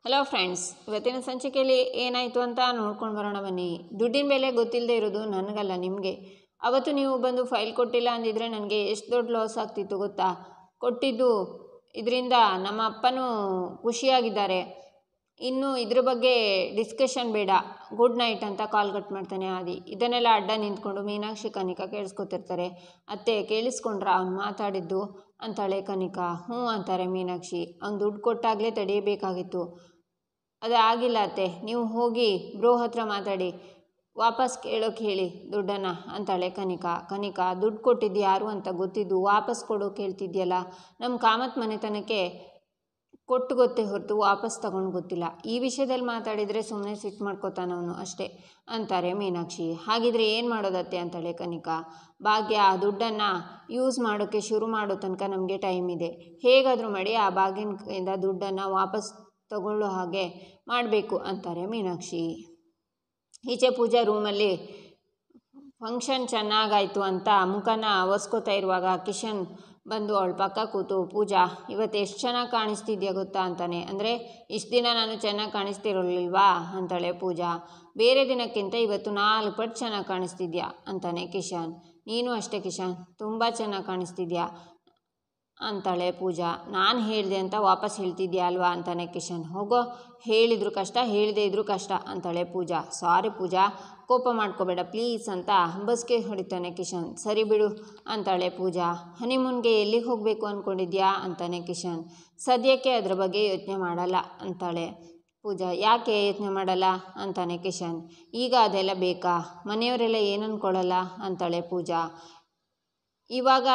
Hello friends, ಇವತ್ತಿನ ಸಂಚಿಕೆಯಲ್ಲಿ ಏನಾಯಿತು ಅಂತ ನೋಡ್ಕೊಂಡು ಬರೋಣ ಬನ್ನಿ. ದುಡ್ಡಿನ ಬೆಲೆ ಗೊತ್ತಿಲ್ಲದೆ ಇರೋದು ನನಗಲ್ಲ, ನಿಮಗೆ. ಅವತ್ತು ನೀವು ಬಂದು ಫೈಲ್ ಕೊಟ್ಟಿಲ್ಲ ಅಂದಿದ್ರೆ ನನಗೆ ಎಷ್ಟು ದೊಡ್ಡ ಲಾಸ್ ಆಗ್ತಿತ್ತು ಗೊತ್ತಾ. ಕೊಟ್ಟಿದ್ದು ಇದರಿಂದ ನಮ್ಮ ಅಪ್ಪನೂ ಖುಷಿಯಾಗಿದ್ದಾರೆ. ಇನ್ನು ಇದ್ರ ಬಗ್ಗೆ ಡಿಸ್ಕಷನ್ ಬೇಡ, ಗುಡ್ ನೈಟ್ ಅಂತ ಕಾಲ್ ಕಟ್ ಮಾಡ್ತಾನೆ ಆದಿ. ಇದನ್ನೆಲ್ಲ ಅಡ್ಡ ನಿಂತ್ಕೊಂಡು ಮೀನಾಕ್ಷಿ ಕನಿಕಾ ಕೇಳಿಸ್ಕೊತಿರ್ತಾರೆ. ಅತ್ತೆ ಕೇಳಿಸ್ಕೊಂಡ್ರ ಅವ್ನು ಮಾತಾಡಿದ್ದು ಅಂತಾಳೆ ಕನಿಕಾ. ಹ್ಞೂ ಅಂತಾರೆ ಮೀನಾಕ್ಷಿ. ಅವ್ನು ದುಡ್ಡು ಕೊಟ್ಟಾಗಲೇ ತಡೆಯಬೇಕಾಗಿತ್ತು, ಅದು ಆಗಿಲ್ಲ ಅತ್ತೆ. ನೀವು ಹೋಗಿ ಬ್ರೋ ಹತ್ರ ಮಾತಾಡಿ, ವಾಪಸ್ ಕೇಳೋಕೆ ಹೇಳಿ ದುಡ್ಡನ್ನು ಅಂತಾಳೆ ಕನಿಕಾ ದುಡ್ಡು ಕೊಟ್ಟಿದ್ದು ಯಾರು ಅಂತ ಗೊತ್ತಿದ್ದು ವಾಪಸ್ ಕೊಡೋಕೆ ಹೇಳ್ತಿದ್ಯಲ್ಲ. ನಮ್ಮ ಕಾಮತ್ ಮನೆತನಕ್ಕೆ ಕೊಟ್ಟು ಗೊತ್ತೇ ಹೊರತು ವಾಪಸ್ ತಗೊಂಡು ಗೊತ್ತಿಲ್ಲ. ಈ ವಿಷಯದಲ್ಲಿ ಮಾತಾಡಿದರೆ ಸುಮ್ಮನೆ ಸಿಟ್ಟು ಮಾಡ್ಕೋತಾನವನು ಅಷ್ಟೇ ಅಂತಾರೆ ಮೀನಾಕ್ಷಿ. ಹಾಗಿದ್ರೆ ಏನು ಮಾಡೋದತ್ತೆ ಅಂತಾಳೆ ಕನಿಕಾ. ಭಾಗ್ಯ, ಆ ದುಡ್ಡನ್ನು ಯೂಸ್ ಮಾಡೋಕ್ಕೆ ಶುರು ಮಾಡೋ ತನಕ ನಮಗೆ ಟೈಮ್ ಇದೆ. ಹೇಗಾದರೂ ಮಾಡಿ ಆ ಭಾಗ್ಯನ ಕೈಯಿಂದ ದುಡ್ಡನ್ನು ವಾಪಸ್ ತಗೊಳ್ಳೋ ಹಾಗೆ ಮಾಡಬೇಕು ಅಂತಾರೆ ಮೀನಾಕ್ಷಿ. ಈಚೆ ಪೂಜಾ ರೂಮಲ್ಲಿ ಫಂಕ್ಷನ್ ಚೆನ್ನಾಗಾಯಿತು ಅಂತ ಮುಖನ ಒರೆಸ್ಕೋತಾ ಇರುವಾಗ ಕಿಶನ್ ಬಂದು ಅವಳ ಪಕ್ಕ ಕೂತು, ಪೂಜಾ ಇವತ್ತು ಎಷ್ಟು ಚೆನ್ನಾಗಿ ಕಾಣಿಸ್ತಿದ್ಯಾ ಗೊತ್ತಾ ಅಂತಾನೆ. ಅಂದರೆ ಇಷ್ಟು ದಿನ ನಾನು ಚೆನ್ನಾಗಿ ಕಾಣಿಸ್ತಿರೋಲ್ವಾ ಅಂತಾಳೆ ಪೂಜಾ. ಬೇರೆ ದಿನಕ್ಕಿಂತ ಇವತ್ತು 4 ಪಟ್ಟು ಚೆನ್ನಾಗಿ ಕಾಣಿಸ್ತಿದ್ಯಾ ಅಂತಾನೆ ಕಿಶನ್. ನೀನು ಅಷ್ಟೇ ಕಿಶನ್, ತುಂಬ ಚೆನ್ನಾಗಿ ಕಾಣಿಸ್ತಿದ್ಯಾ ಅಂತಾಳೆ ಪೂಜಾ. ನಾನು ಹೇಳಿದೆ ಅಂತ ವಾಪಸ್ ಹೇಳ್ತಿದ್ಯಾ ಅಲ್ವಾ ಅಂತಾನೆ ಕಿಶನ್. ಹೋಗೋ, ಹೇಳಿದ್ರು ಕಷ್ಟ, ಹೇಳದೇ ಇದ್ರೂ ಕಷ್ಟ ಅಂತಾಳೆ ಪೂಜಾ. ಸಾರಿ ಪೂಜಾ, ಕೋಪ ಮಾಡ್ಕೋಬೇಡ ಪ್ಲೀಸ್ ಅಂತ ಬಸ್ಗೆ ಹೊಡಿತಾನೆ ಕಿಶನ್. ಸರಿ ಬಿಡು ಅಂತಾಳೆ ಪೂಜಾ. ಹನಿಮೂನ್ಗೆ ಎಲ್ಲಿಗೆ ಹೋಗಬೇಕು ಅಂದ್ಕೊಂಡಿದ್ಯಾ ಅಂತಾನೆ ಕಿಶನ್. ಸದ್ಯಕ್ಕೆ ಅದ್ರ ಬಗ್ಗೆ ಯೋಚನೆ ಮಾಡಲ್ಲ ಅಂತಾಳೆ ಪೂಜಾ. ಯಾಕೆ ಯೋಚನೆ ಮಾಡಲ್ಲ ಅಂತಾನೆ ಕಿಶನ್. ಈಗ ಅದೆಲ್ಲ ಬೇಕಾ, ಮನೆಯವರೆಲ್ಲ ಏನು ಅಂದ್ಕೊಳ್ಳಲ್ಲ ಅಂತಾಳೆ ಪೂಜಾ. ಇವಾಗ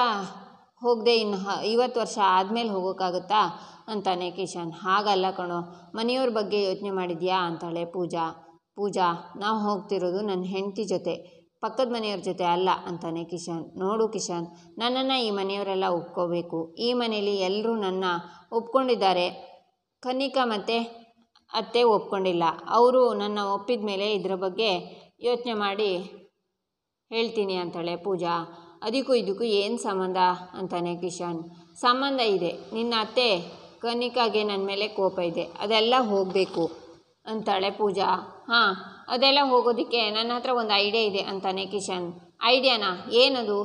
ಹೋಗದೆ ಇನ್ನು 50 ವರ್ಷ ಆದಮೇಲೆ ಹೋಗೋಕ್ಕಾಗುತ್ತಾ ಅಂತಾನೆ ಕಿಶನ್. ಹಾಗಲ್ಲ ಕಣೋ, ಮನೆಯವ್ರ ಬಗ್ಗೆ ಯೋಚನೆ ಮಾಡಿದ್ಯಾ ಅಂತಾಳೆ ಪೂಜಾ ನಾವು ಹೋಗ್ತಿರೋದು ನನ್ನ ಹೆಂಡತಿ ಜೊತೆ, ಪಕ್ಕದ ಮನೆಯವ್ರ ಜೊತೆ ಅಲ್ಲ ಅಂತಾನೆ ಕಿಶನ್. ನೋಡು ಕಿಶನ್, ನನ್ನನ್ನು ಈ ಮನೆಯವರೆಲ್ಲ ಒಪ್ಕೋಬೇಕು. ಈ ಮನೇಲಿ ಎಲ್ಲರೂ ನನ್ನ ಒಪ್ಕೊಂಡಿದ್ದಾರೆ, ಕನಿಕಾ ಮತ್ತು ಅತ್ತೆ ಒಪ್ಕೊಂಡಿಲ್ಲ. ಅವರು ನನ್ನ ಒಪ್ಪಿದ ಮೇಲೆ ಇದ್ರ ಬಗ್ಗೆ ಯೋಚನೆ ಮಾಡಿ ಹೇಳ್ತೀನಿ ಅಂತಾಳೆ ಪೂಜಾ. ಅದಕ್ಕೂ ಇದಕ್ಕೂ ಏನು ಸಂಬಂಧ ಅಂತಾನೆ ಕಿಶನ್. ಸಂಬಂಧ ಇದೆ, ನಿನ್ನ ಅತ್ತೆ ಕನಿಕಾಗೆ ನನ್ನ ಮೇಲೆ ಕೋಪ ಇದೆ, ಅದೆಲ್ಲ ಹೋಗಬೇಕು ಅಂತಾಳೆ ಪೂಜಾ. ಹಾಂ, ಅದೆಲ್ಲ ಹೋಗೋದಕ್ಕೆ ನನ್ನ ಹತ್ರ ಒಂದು ಐಡಿಯಾ ಇದೆ ಅಂತಾನೆ ಕಿಶನ್. ಐಡಿಯಾನಾ, ಏನದು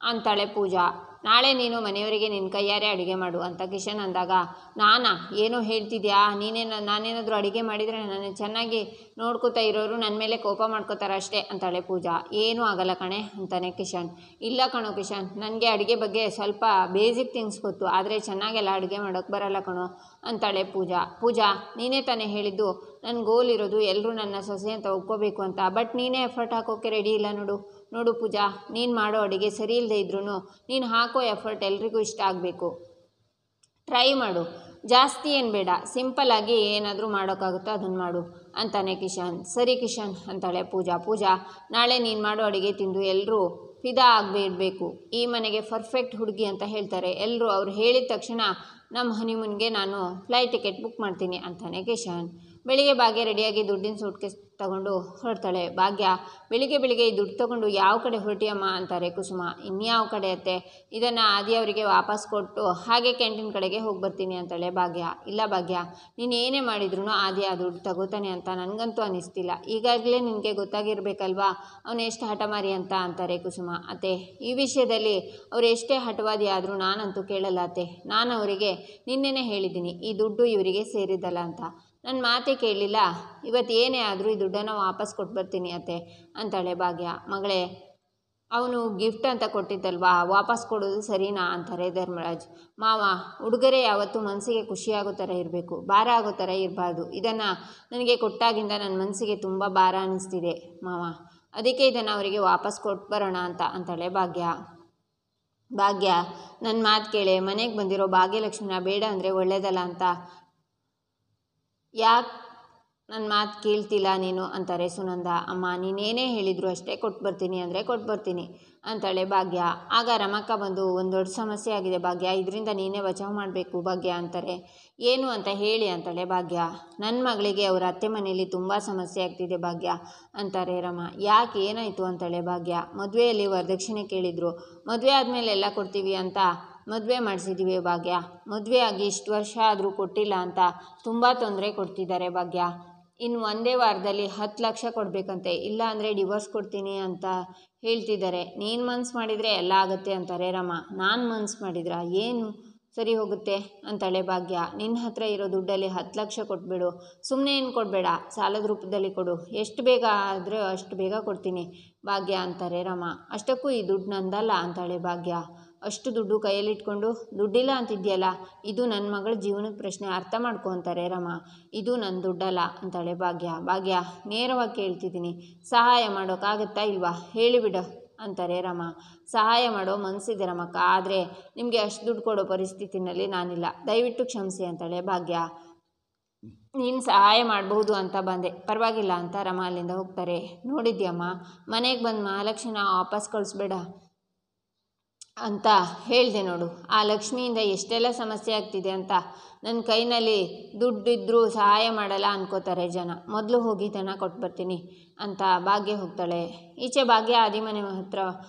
ಅಂತಾಳೆ ಪೂಜಾ. ನಾಳೆ ನೀನು ಮನೆಯವರಿಗೆ ನಿನ್ನ ಕೈಯಾರೆ ಅಡುಗೆ ಮಾಡು ಅಂತ ಕಿಶನ್ ಅಂದಾಗ, ನಾನಾ ಏನೋ ಹೇಳ್ತಿದ್ಯಾ, ನಾನೇನಾದರೂ ಅಡುಗೆ ಮಾಡಿದರೆ ನನ್ನ ಚೆನ್ನಾಗಿ ನೋಡ್ಕೋತಾ ಇರೋರು ನನ್ನ ಮೇಲೆ ಕೋಪ ಮಾಡ್ಕೋತಾರೆ ಅಷ್ಟೇ ಅಂತಾಳೆ ಪೂಜಾ. ಏನೂ ಆಗಲ್ಲ ಕಣೆ ಅಂತಾನೆ ಕಿಶನ್. ಇಲ್ಲ ಕಣೋ ಕಿಶನ್, ನನಗೆ ಅಡುಗೆ ಬಗ್ಗೆ ಸ್ವಲ್ಪ ಬೇಸಿಕ್ ಥಿಂಗ್ಸ್ ಗೊತ್ತು, ಆದರೆ ಚೆನ್ನಾಗೆಲ್ಲ ಅಡುಗೆ ಮಾಡೋಕ್ಕೆ ಬರಲ್ಲ ಕಣೋ ಅಂತಾಳೆ ಪೂಜಾ ನೀನೇ ತಾನೇ ಹೇಳಿದ್ದು ನನ್ನ ಗೋಲ್ ಇರೋದು ಎಲ್ಲರೂ ನನ್ನ ಸೊಸೆ ಅಂತ ಒಪ್ಕೋಬೇಕು ಅಂತ. ಬಟ್ ನೀನೇ ಎಫರ್ಟ್ ಹಾಕೋಕ್ಕೆ ರೆಡಿ ಇಲ್ಲ ನೋಡು ಪೂಜಾ, ನೀನು ಮಾಡೋ ಅಡುಗೆ ಸರಿ ಇಲ್ಲದೆ ಇದ್ರೂ ನೀನು ಹಾಕೋ ಎಫರ್ಟ್ ಎಲ್ರಿಗೂ ಇಷ್ಟ ಆಗಬೇಕು. ಟ್ರೈ ಮಾಡು, ಜಾಸ್ತಿ ಏನು ಬೇಡ, ಸಿಂಪಲ್ಲಾಗಿ ಏನಾದರೂ ಮಾಡೋಕ್ಕಾಗುತ್ತೋ ಅದನ್ನು ಮಾಡು ಅಂತಾನೆ ಕಿಶನ್. ಸರಿ ಕಿಶನ್ ಅಂತಾಳೆ ಪೂಜಾ ನಾಳೆ ನೀನು ಮಾಡೋ ಅಡುಗೆ ತಿಂದು ಎಲ್ಲರೂ ಫಿದಾ ಆಗಬೇಕು. ಈ ಮನೆಗೆ ಪರ್ಫೆಕ್ಟ್ ಹುಡುಗಿ ಅಂತ ಹೇಳ್ತಾರೆ ಎಲ್ಲರೂ. ಅವ್ರು ಹೇಳಿದ ತಕ್ಷಣ ನಮ್ಮ ಹನಿಮೂನ್ಗೆ ನಾನು ಫ್ಲೈಟ್ ಟಿಕೆಟ್ ಬುಕ್ ಮಾಡ್ತೀನಿ ಅಂತಾನೆ ಕಿಶನ್. ಬೆಳಿಗ್ಗೆ ಭಾಗ್ಯ ರೆಡಿಯಾಗಿ ದುಡ್ಡಿನ ಸೂಟ್ಕೇಸ್ ತಗೊಂಡು ಹೊರಡ್ತಾಳೆ. ಭಾಗ್ಯ, ಬೆಳಿಗ್ಗೆ ಈ ದುಡ್ಡು ತೊಗೊಂಡು ಯಾವ ಕಡೆ ಹೊರಟಿಯಮ್ಮ ಅಂತಾರೆ ಕುಸುಮ. ಇನ್ಯಾವ ಕಡೆ ಅತ್ತೆ, ಇದನ್ನು ಆದಿ ಅವರಿಗೆ ವಾಪಸ್ ಕೊಟ್ಟು ಹಾಗೆ ಕ್ಯಾಂಟೀನ್ ಕಡೆಗೆ ಹೋಗಿ ಬರ್ತೀನಿ ಅಂತಾಳೆ ಭಾಗ್ಯ. ಇಲ್ಲ ಭಾಗ್ಯ, ನೀನು ಏನೇ ಮಾಡಿದ್ರು ಆದಿ ಆ ದುಡ್ಡು ತಗೋತಾನೆ ಅಂತ ನನಗಂತೂ ಅನ್ನಿಸ್ತಿಲ್ಲ. ಈಗಾಗಲೇ ನಿನಗೆ ಗೊತ್ತಾಗಿರ್ಬೇಕಲ್ವಾ ಅವನು ಎಷ್ಟು ಹಠಮಾರಿ ಅಂತ ಅಂತಾರೆ ಕುಸುಮ. ಅತ್ತೆ, ಈ ವಿಷಯದಲ್ಲಿ ಅವ್ರು ಎಷ್ಟೇ ಹಠವಾದಿ ಆದರೂ ನಾನಂತೂ ಕೇಳಲ್ಲ ಅತ್ತೆ. ನಾನು ಅವರಿಗೆ ನಿನ್ನೆನೇ ಹೇಳಿದ್ದೀನಿ ಈ ದುಡ್ಡು ಇವರಿಗೆ ಸೇರಿದ್ದಲ್ಲ ಅಂತ. ನನ್ನ ಮಾತೇ ಕೇಳಲಿಲ್ಲ. ಇವತ್ತು ಏನೇ ಆದರೂ ಈ ದುಡ್ಡನ್ನು ವಾಪಸ್ ಕೊಟ್ಟು ಬರ್ತೀನಿ ಅತ್ತೆ ಅಂತಾಳೆ ಭಾಗ್ಯ. ಮಗಳೇ, ಅವನು ಗಿಫ್ಟ್ ಅಂತ ಕೊಟ್ಟಿದ್ದಲ್ವಾ, ವಾಪಸ್ ಕೊಡೋದು ಸರಿನಾ ಅಂತಾರೆ ಧರ್ಮರಾಜ್. ಮಾವ, ಉಡುಗೊರೆ ಯಾವತ್ತೂ ಮನಸ್ಸಿಗೆ ಖುಷಿಯಾಗೋ ಥರ ಇರಬೇಕು, ಭಾರ ಆಗೋ ಥರ ಇರಬಾರ್ದು. ಇದನ್ನು ನನಗೆ ಕೊಟ್ಟಾಗಿಂದ ನನ್ನ ಮನಸ್ಸಿಗೆ ತುಂಬ ಭಾರ ಅನ್ನಿಸ್ತಿದೆ ಮಾವ, ಅದಕ್ಕೆ ಇದನ್ನು ಅವರಿಗೆ ವಾಪಸ್ ಕೊಟ್ಟು ಬರೋಣ ಅಂತಾಳೆ ಭಾಗ್ಯ ನನ್ನ ಮಾತು ಕೇಳೆ, ಮನೆಗೆ ಬಂದಿರೋ ಭಾಗ್ಯಲಕ್ಷ್ಮಿನ ಬೇಡ ಅಂದರೆ ಒಳ್ಳೇದಲ್ಲ ಅಂತ. ಯಾಕೆ ನನ್ನ ಮಾತು ಕೇಳ್ತಿಲ್ಲ ನೀನು ಅಂತಾರೆ ಸುನಂದ. ಅಮ್ಮ, ನೀನೇನೇ ಹೇಳಿದ್ರು ಅಷ್ಟೇ, ಕೊಟ್ಟು ಬರ್ತೀನಿ ಅಂದರೆ ಕೊಟ್ಟು ಬರ್ತೀನಿ ಅಂತಾಳೆ ಭಾಗ್ಯ. ಆಗ ರಮಕ್ಕ ಬಂದು, ಒಂದು ದೊಡ್ಡ ಸಮಸ್ಯೆ ಆಗಿದೆ ಭಾಗ್ಯ, ಇದರಿಂದ ನೀನೇ ಬಚಾವ್ ಮಾಡಬೇಕು ಭಾಗ್ಯ ಅಂತಾರೆ. ಏನು ಅಂತ ಹೇಳಿ ಅಂತಾಳೆ ಭಾಗ್ಯ. ನನ್ನ ಮಗಳಿಗೆ ಅವರ ಅತ್ತೆ ಮನೆಯಲ್ಲಿ ತುಂಬ ಸಮಸ್ಯೆ ಆಗ್ತಿದೆ ಭಾಗ್ಯ ಅಂತಾರೆ ರಮ. ಯಾಕೆ, ಏನಾಯಿತು ಅಂತಾಳೆ ಭಾಗ್ಯ. ಮದುವೆಯಲ್ಲಿ ವರದಕ್ಷಿಣೆ ಕೇಳಿದರು, ಮದುವೆ ಆದಮೇಲೆ ಎಲ್ಲ ಕೊಡ್ತೀವಿ ಅಂತ ಮದುವೆ ಮಾಡಿಸಿದ್ದೀವಿ ಭಾಗ್ಯ. ಮದುವೆ ಆಗಿ ಇಷ್ಟು ವರ್ಷ ಆದರೂ ಕೊಟ್ಟಿಲ್ಲ ಅಂತ ತುಂಬ ತೊಂದರೆ ಕೊಡ್ತಿದ್ದಾರೆ ಭಾಗ್ಯ. ಇನ್ನು ಒಂದೇ ವಾರದಲ್ಲಿ 10 ಲಕ್ಷ ಕೊಡಬೇಕಂತೆ, ಇಲ್ಲ ಅಂದರೆ ಡಿವೋರ್ಸ್ ಕೊಡ್ತೀನಿ ಅಂತ ಹೇಳ್ತಿದ್ದಾರೆ. ನೀನು ಮನ್ಸು ಮಾಡಿದರೆ ಎಲ್ಲ ಆಗುತ್ತೆ ಅಂತಾರೆ ರಮ. ನಾನು ಮನ್ಸು ಮಾಡಿದ್ರಾ ಏನು ಸರಿ ಹೋಗುತ್ತೆ ಅಂತಾಳೆ ಭಾಗ್ಯ. ನಿನ್ನ ಹತ್ರ ಇರೋ ದುಡ್ಡಲ್ಲಿ 10 ಲಕ್ಷ ಕೊಟ್ಬಿಡು, ಸುಮ್ಮನೆ ಏನು ಕೊಡಬೇಡ, ಸಾಲದ ರೂಪದಲ್ಲಿ ಕೊಡು, ಎಷ್ಟು ಬೇಗ ಆದರೆ ಅಷ್ಟು ಬೇಗ ಕೊಡ್ತೀನಿ ಭಾಗ್ಯ ಅಂತಾರೆ ರಮ. ಅಷ್ಟಕ್ಕೂ ಈ ದುಡ್ಡು ನಂದಲ್ಲ ಅಂತಾಳೆ ಭಾಗ್ಯ. ಅಷ್ಟು ದುಡ್ಡು ಕೈಯಲ್ಲಿಟ್ಕೊಂಡು ದುಡ್ಡಿಲ್ಲ ಅಂತಿದ್ಯಲ್ಲ, ಇದು ನನ್ನ ಮಗಳ ಜೀವನದ ಪ್ರಶ್ನೆ, ಅರ್ಥ ಮಾಡ್ಕೊ ಅಂತಾರೆ ರಮ. ಇದು ನನ್ನ ದುಡ್ಡಲ್ಲ ಅಂತಾಳೆ ಭಾಗ್ಯ. ಭಾಗ್ಯ ನೇರವಾಗಿ ಕೇಳ್ತಿದ್ದೀನಿ, ಸಹಾಯ ಮಾಡೋಕ್ಕಾಗತ್ತಾ ಇಲ್ವಾ ಹೇಳಿಬಿಡು ಅಂತಾರೆ ರಮ. ಸಹಾಯ ಮಾಡೋ ಮನಸ್ಸಿದೆ ರಮಕ್ಕ, ಆದರೆ ನಿಮಗೆ ಅಷ್ಟು ದುಡ್ಡು ಕೊಡೋ ಪರಿಸ್ಥಿತಿನಲ್ಲಿ ನಾನಿಲ್ಲ, ದಯವಿಟ್ಟು ಕ್ಷಮಿಸಿ ಅಂತಾಳೆ ಭಾಗ್ಯ. ನೀನು ಸಹಾಯ ಮಾಡಬಹುದು ಅಂತ ಬಂದೆ, ಪರವಾಗಿಲ್ಲ ಅಂತ ರಮ ಅಲ್ಲಿಂದ ಹೋಗ್ತಾರೆ. ನೋಡಿದ್ಯಮ್ಮ, ಮನೆಗೆ ಬಂದು ಮಹಾಲಕ್ಷ್ಮಿನ ವಾಪಸ್ ಕಳಿಸ್ಬೇಡ ಅಂತ ಹೇಳಿದೆ ನೋಡು, ಆ ಲಕ್ಷ್ಮಿಯಿಂದ ಎಷ್ಟೆಲ್ಲ ಸಮಸ್ಯೆ ಆಗ್ತಿದೆ ಅಂತ. ನನ್ನ ಕೈನಲ್ಲಿ ದುಡ್ಡಿದ್ರೂ ಸಹಾಯ ಮಾಡಲ್ಲ ಅನ್ಕೋತಾರೆ ಜನ. ಮೊದಲು ಹೋಗಿ ದನ ಕೊಟ್ಟು ಬರ್ತೀನಿ ಅಂತ ಭಾಗ್ಯ ಹೋಗ್ತಾಳೆ. ಈಚೆ ಭಾಗ್ಯ ಆದಿಮನೆ ಹತ್ರ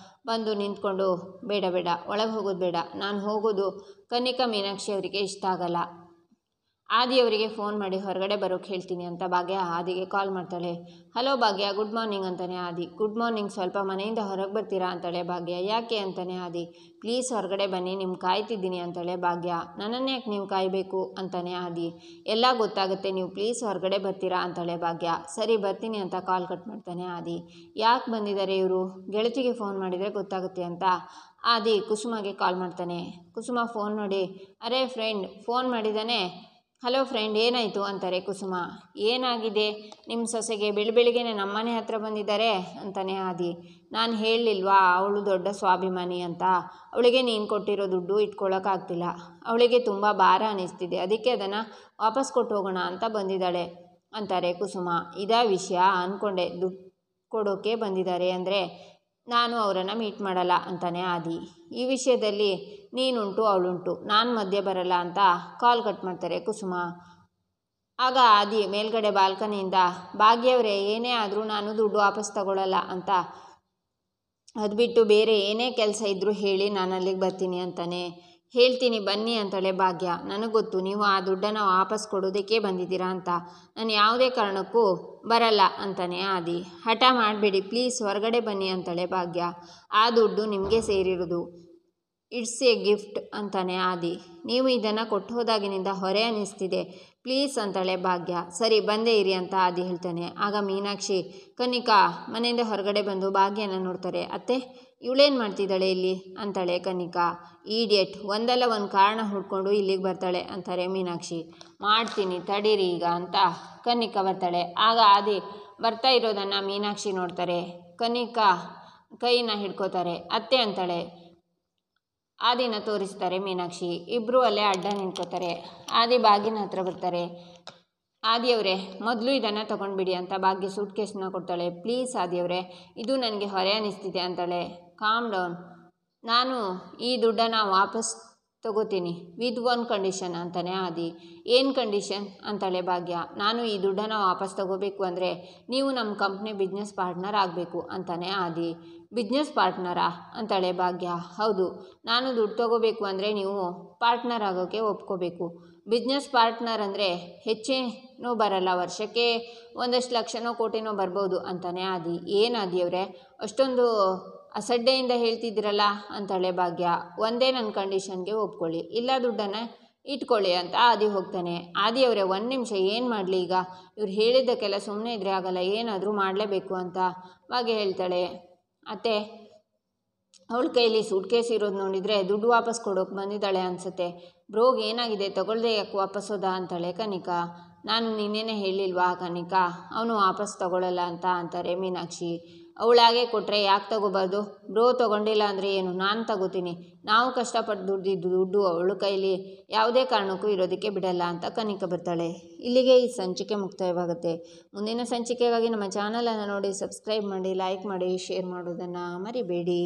ಬಂದು ನಿಂತ್ಕೊಂಡು, ಬೇಡ ಬೇಡ, ಒಳಗೆ ಹೋಗೋದು ಬೇಡ, ನಾನು ಹೋಗೋದು ಕನ್ನಿಕಾ ಮೀನಾಕ್ಷಿ ಅವರಿಗೆ ಇಷ್ಟ ಆಗಲ್ಲ, ಆದಿಯವರಿಗೆ ಫೋನ್ ಮಾಡಿ ಹೊರಗಡೆ ಬರೋಕ್ಕೆ ಹೇಳ್ತೀನಿ ಅಂತ ಭಾಗ್ಯ ಆದಿಗೆ ಕಾಲ್ ಮಾಡ್ತಾಳೆ. ಹಲೋ ಭಾಗ್ಯ, ಗುಡ್ ಮಾರ್ನಿಂಗ್ ಅಂತಾನೆ ಆದಿ. ಗುಡ್ ಮಾರ್ನಿಂಗ್, ಸ್ವಲ್ಪ ಮನೆಯಿಂದ ಹೊರಗೆ ಬರ್ತೀರಾ ಅಂತಾಳೆ ಭಾಗ್ಯ. ಯಾಕೆ ಅಂತಾನೆ ಆದಿ. ಪ್ಲೀಸ್ ಹೊರಗಡೆ ಬನ್ನಿ, ನಿಮ್ಗೆ ಕಾಯ್ತಿದ್ದೀನಿ ಅಂತಾಳೆ ಭಾಗ್ಯ. ನನ್ನನ್ನು ಯಾಕೆ ನೀವು ಕಾಯಬೇಕು ಅಂತಾನೆ ಆದಿ. ಎಲ್ಲ ಗೊತ್ತಾಗುತ್ತೆ, ನೀವು ಪ್ಲೀಸ್ ಹೊರಗಡೆ ಬರ್ತೀರಾ ಅಂತಾಳೆ ಭಾಗ್ಯ. ಸರಿ ಬರ್ತೀನಿ ಅಂತ ಕಾಲ್ ಕಟ್ ಮಾಡ್ತಾನೆ ಆದಿ. ಯಾಕೆ ಬಂದಿದ್ದಾರೆ ಇವರು, ಗೆಳತಿಗೆ ಫೋನ್ ಮಾಡಿದರೆ ಗೊತ್ತಾಗುತ್ತೆ ಅಂತ ಆದಿ ಕುಸುಮಗೆ ಕಾಲ್ ಮಾಡ್ತಾನೆ. ಕುಸುಮ ಫೋನ್ ನೋಡಿ, ಅರೇ ಫ್ರೆಂಡ್ ಫೋನ್ ಮಾಡಿದ್ದಾನೆ. ಹಲೋ ಫ್ರೆಂಡ್, ಏನಾಯಿತು ಅಂತಾರೆ ಕುಸುಮ. ಏನಾಗಿದೆ, ನಿಮ್ಮ ಸೊಸೆಗೆ ಬೆಳಿಗ್ಗೆನೆ ನಮ್ಮನೆ ಹತ್ರ ಬಂದಿದ್ದಾರೆ ಅಂತಾನೆ ಆದಿ. ನಾನು ಹೇಳಲಿಲ್ವಾ ಅವಳು ದೊಡ್ಡ ಸ್ವಾಭಿಮಾನಿ ಅಂತ, ಅವಳಿಗೆ ನೀನು ಕೊಟ್ಟಿರೋ ದುಡ್ಡು ಇಟ್ಕೊಳ್ಳೋಕ್ಕಾಗ್ತಿಲ್ಲ, ಅವಳಿಗೆ ತುಂಬ ಭಾರ ಅನ್ನಿಸ್ತಿದೆ, ಅದಕ್ಕೆ ಅದನ್ನು ವಾಪಸ್ ಕೊಟ್ಟು ಹೋಗೋಣ ಅಂತ ಬಂದಿದ್ದಾಳೆ ಅಂತಾರೆ ಕುಸುಮ. ಇದಾ ವಿಷಯ ಅಂದ್ಕೊಂಡೆ, ದುಡ್ಡು ಕೊಡೋಕ್ಕೆ ಬಂದಿದ್ದಾರೆ ಅಂದರೆ ನಾನು ಅವರನ್ನು ಮೀಟ್ ಮಾಡಲ್ಲ ಅಂತಾನೆ ಆದಿ. ಈ ವಿಷಯದಲ್ಲಿ ನೀನುಂಟು ಅವಳುಂಟು, ನಾನು ಮಧ್ಯೆ ಬರಲ್ಲ ಅಂತ ಕಾಲ್ ಕಟ್ ಮಾಡ್ತಾರೆ ಕುಸುಮ. ಆಗ ಆದಿ ಮೇಲ್ಗಡೆ ಬಾಲ್ಕನಿಯಿಂದ, ಭಾಗ್ಯವ್ರೆ ಏನೇ ಆದರೂ ನಾನು ದುಡ್ಡು ವಾಪಸ್ ತಗೊಳ್ಳಲ್ಲ ಅಂತ, ಅದು ಬಿಟ್ಟು ಬೇರೆ ಏನೇ ಕೆಲಸ ಇದ್ದರೂ ಹೇಳಿ, ನಾನು ಅಲ್ಲಿಗೆ ಬರ್ತೀನಿ ಅಂತಾನೆ. ಹೇಳ್ತೀನಿ ಬನ್ನಿ ಅಂತಾಳೆ ಭಾಗ್ಯ. ನನಗೆ ಗೊತ್ತು ನೀವು ಆ ದುಡ್ಡನ್ನು ವಾಪಸ್ ಕೊಡೋದಕ್ಕೆ ಬಂದಿದ್ದೀರಾ ಅಂತ, ನಾನು ಯಾವುದೇ ಕಾರಣಕ್ಕೂ ಬರಲ್ಲ ಅಂತಾನೆ ಆದಿ. ಹಠ ಮಾಡಬೇಡಿ ಪ್ಲೀಸ್, ಹೊರಗಡೆ ಬನ್ನಿ ಅಂತಾಳೆ ಭಾಗ್ಯ. ಆ ದುಡ್ಡು ನಿಮಗೆ ಸೇರಿರೋದು, ಇಟ್ಸ್ ಎ ಗಿಫ್ಟ್ ಅಂತಾನೆ ಆದಿ. ನೀವು ಇದನ್ನು ಕೊಟ್ಟು ಹೋದಾಗಿನಿಂದ ಹೊರೆ ಅನ್ನಿಸ್ತಿದೆ ಪ್ಲೀಸ್ ಅಂತಾಳೆ ಭಾಗ್ಯ. ಸರಿ ಬಂದೇ ಇರಿ ಅಂತ ಆದಿ ಹೇಳ್ತಾನೆ. ಆಗ ಮೀನಾಕ್ಷಿ ಕನ್ನಿಕಾ ಮನೆಯಿಂದ ಹೊರಗಡೆ ಬಂದು ಭಾಗ್ಯನ ನೋಡ್ತಾರೆ. ಅತ್ತೆ, ಇವಳೇನು ಮಾಡ್ತಿದ್ದಾಳೆ ಇಲ್ಲಿ ಅಂತಾಳೆ ಕನ್ನಿಕಾ. ಈಡಿಯಟ್, ಒಂದಲ್ಲ ಒಂದು ಕಾರಣ ಹುಡ್ಕೊಂಡು ಇಲ್ಲಿಗೆ ಬರ್ತಾಳೆ ಅಂತಾರೆ ಮೀನಾಕ್ಷಿ. ಮಾಡ್ತೀನಿ ತಡೀರಿ ಈಗ ಅಂತ ಕನ್ನಿಕಾ ಬರ್ತಾಳೆ. ಆಗ ಆದಿ ಬರ್ತಾ ಇರೋದನ್ನು ಮೀನಾಕ್ಷಿ ನೋಡ್ತಾರೆ. ಕನ್ನಿಕಾ ಕೈನ ಹಿಡ್ಕೋತಾರೆ. ಅತ್ತೆ ಅಂತಾಳೆ. ಆದಿನ ತೋರಿಸ್ತಾರೆ ಮೀನಾಕ್ಷಿ. ಇಬ್ಬರು ಅಲ್ಲೇ ಅಡ್ಡ ನಿಂತ್ಕೋತಾರೆ. ಆದಿ ಭಾಗ್ಯನ ಹತ್ರ ಬರ್ತಾರೆ. ಆದಿಯವರೇ ಮೊದಲು ಇದನ್ನು ತೊಗೊಂಡ್ಬಿಡಿ ಅಂತ ಭಾಗ್ಯ ಸೂಟ್ ಕೇಸನ್ನ ಕೊಡ್ತಾಳೆ. ಪ್ಲೀಸ್ ಆದಿಯವರೇ, ಇದು ನನಗೆ ಹೊರೆ ಅನ್ನಿಸ್ತಿದೆ ಅಂತಾಳೆ. ಕಾಮ್ ಡೌನ್, ನಾನು ಈ ದುಡ್ಡನ್ನು ವಾಪಸ್ ತಗೋತೀನಿ ವಿತ್ ಒನ್ ಕಂಡೀಷನ್ ಅಂತಾನೆ ಆದಿ. ಏನು ಕಂಡೀಷನ್ ಅಂತಾಳೆ ಭಾಗ್ಯ. ನಾನು ಈ ದುಡ್ಡನ್ನು ವಾಪಸ್ ತಗೋಬೇಕು ಅಂದರೆ ನೀವು ನಮ್ಮ ಕಂಪ್ನಿ ಬಿಸ್ನೆಸ್ ಪಾರ್ಟ್ನರ್ ಆಗಬೇಕು ಅಂತಾನೆ ಆದಿ. ಬಿಸ್ನೆಸ್ ಪಾರ್ಟ್ನರಾ ಅಂತಾಳೆ ಭಾಗ್ಯ. ಹೌದು, ನಾನು ದುಡ್ಡು ತಗೋಬೇಕು ಅಂದರೆ ನೀವು ಪಾರ್ಟ್ನರ್ ಆಗೋಕ್ಕೆ ಒಪ್ಕೋಬೇಕು. ಬಿಸ್ನೆಸ್ ಪಾರ್ಟ್ನರ್ ಅಂದರೆ ಹೆಚ್ಚೇನೂ ಬರಲ್ಲ, ವರ್ಷಕ್ಕೆ ಒಂದಷ್ಟು ಲಕ್ಷನೋ ಕೋಟಿನೋ ಬರ್ಬೋದು ಅಂತಾನೆ ಆದಿ. ಏನು ಆದಿಯವರೇ ಅಷ್ಟೊಂದು ಅಸಡ್ಡೆಯಿಂದ ಹೇಳ್ತಿದ್ದೀರಲ್ಲ ಅಂತಾಳೆ ಭಾಗ್ಯ. ಒಂದೇ ನನ್ನ ಕಂಡೀಷನ್ಗೆ ಒಪ್ಕೊಳ್ಳಿ, ಇಲ್ಲ ದುಡ್ಡನ್ನು ಇಟ್ಕೊಳ್ಳಿ ಅಂತ ಆದಿ ಹೋಗ್ತಾನೆ. ಆದಿಯವರೇ ಒಂದು ನಿಮಿಷ, ಏನು ಮಾಡಲಿ ಈಗ, ಇವ್ರು ಹೇಳಿದ್ದಕ್ಕೆಲ್ಲ ಸುಮ್ಮನೆ ಇದ್ರೆ ಆಗಲ್ಲ, ಏನಾದರೂ ಮಾಡಲೇಬೇಕು ಅಂತ ಭಾಗ್ಯ ಹೇಳ್ತಾಳೆ. ಅತ್ತೆ, ಅವಳ ಕೈಲಿ ಸೂಟ್ ಕೇಸ್ ಇರೋದು ನೋಡಿದರೆ ದುಡ್ಡು ವಾಪಸ್ ಕೊಡೋಕೆ ಬಂದಿದ್ದಾಳೆ ಅನಿಸುತ್ತೆ. ಬ್ರೋಗೆ ಏನಾಗಿದೆ, ತಗೊಳ್ದೆ ಯಾಕೆ ವಾಪಸ್ ಹೋದ ಅಂತಾಳೆ ಕನ್ನಿಕಾ. ನಾನು ನಿನ್ನೇನೆ ಹೇಳಿಲ್ವಾ ಕನ್ನಿಕಾ, ಅವನು ವಾಪಸ್ ತಗೊಳ್ಳಲ್ಲ ಅಂತ ಅಂತಾರೆ ಮೀನಾಕ್ಷಿ. ಅವಳಾಗೆ ಕೊಟ್ಟರೆ ಯಾಕೆ ತಗೋಬಾರ್ದು, ಬ್ರೋ ತೊಗೊಂಡಿಲ್ಲ ಅಂದರೆ ಏನು, ನಾನು ತಗೋತೀನಿ, ನಾವು ಕಷ್ಟಪಟ್ಟು ದುಡ್ದಿದ್ದು ದುಡ್ಡು ಅವಳ ಕೈಲಿ ಯಾವುದೇ ಕಾರಣಕ್ಕೂ ಇರೋದಕ್ಕೆ ಬಿಡಲ್ಲ ಅಂತ ಕನ್ನಿಕಾ ಬರ್ತಾಳೆ. ಇಲ್ಲಿಗೆ ಈ ಸಂಚಿಕೆ ಮುಕ್ತಾಯವಾಗುತ್ತೆ. ಮುಂದಿನ ಸಂಚಿಕೆಗಾಗಿ ನಮ್ಮ ಚಾನಲನ್ನು ನೋಡಿ ಸಬ್ಸ್ಕ್ರೈಬ್ ಮಾಡಿ, ಲೈಕ್ ಮಾಡಿ, ಶೇರ್ ಮಾಡೋದನ್ನು ಮರಿಬೇಡಿ.